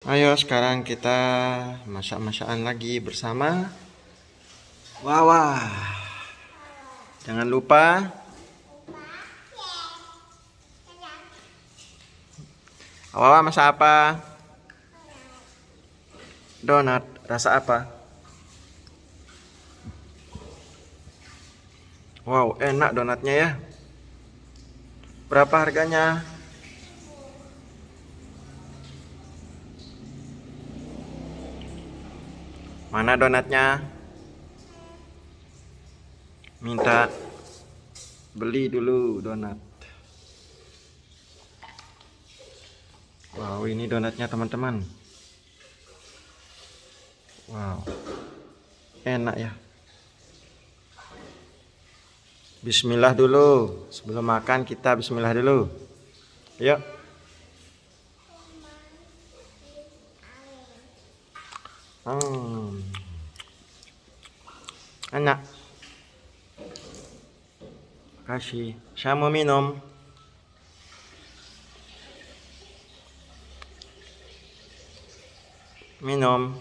Ayo sekarang kita masak-masakan lagi bersama Wawa. Jangan lupa Wawa masak apa? Donat. Rasa apa? Wow, enak donatnya ya. Berapa harganya? Mana donatnya? Minta beli dulu donat. Wow, ini donatnya teman-teman. Wow, enak ya. Bismillah dulu. Sebelum makan kita bismillah dulu. Yuk. Enak. Kasih. Saya mau minum. Minum.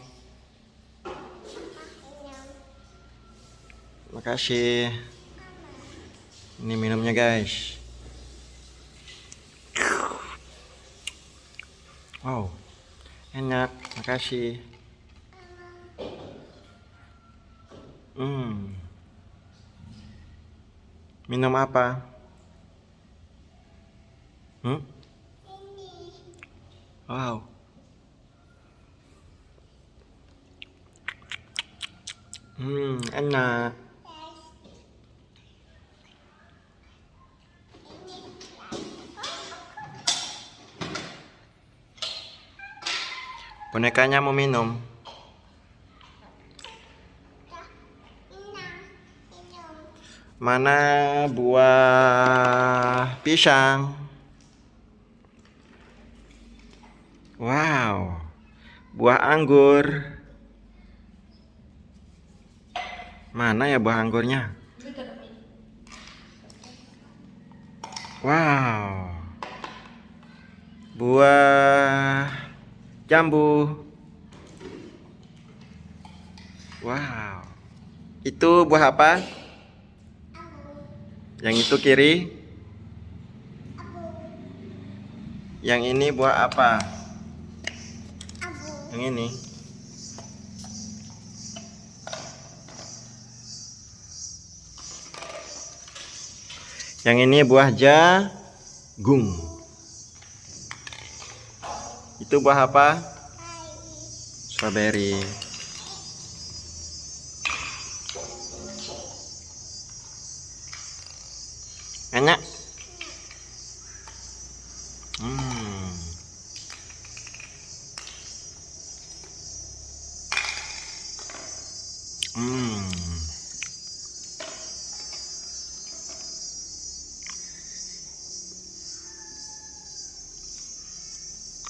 Makasih. Ini minumnya guys. Wow, enak. Makasih. Minum apa? Wow. Enak. Bonekanya mau minum. Mana buah pisang? Wow. Buah anggur. Mana ya buah anggurnya? Wow. Buah jambu. Wow. Itu buah apa? Yang itu kiri. Yang ini buah apa? Yang ini. Yang ini buah jagung. Itu buah apa? Strawberry. Enak.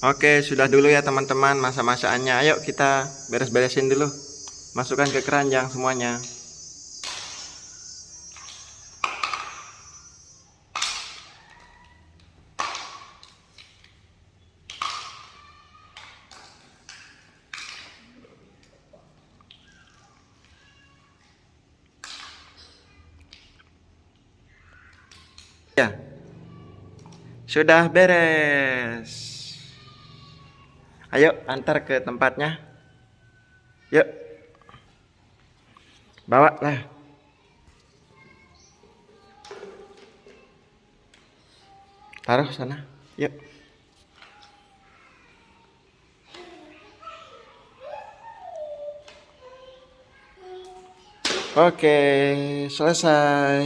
Oke, sudah dulu ya teman-teman masak-masakannya. Ayo kita beres-beresin dulu. Masukkan ke keranjang semuanya. Ya. Sudah beres. Ayo antar ke tempatnya. Yuk. Bawa lah. Taruh sana. Yuk. Oke, selesai.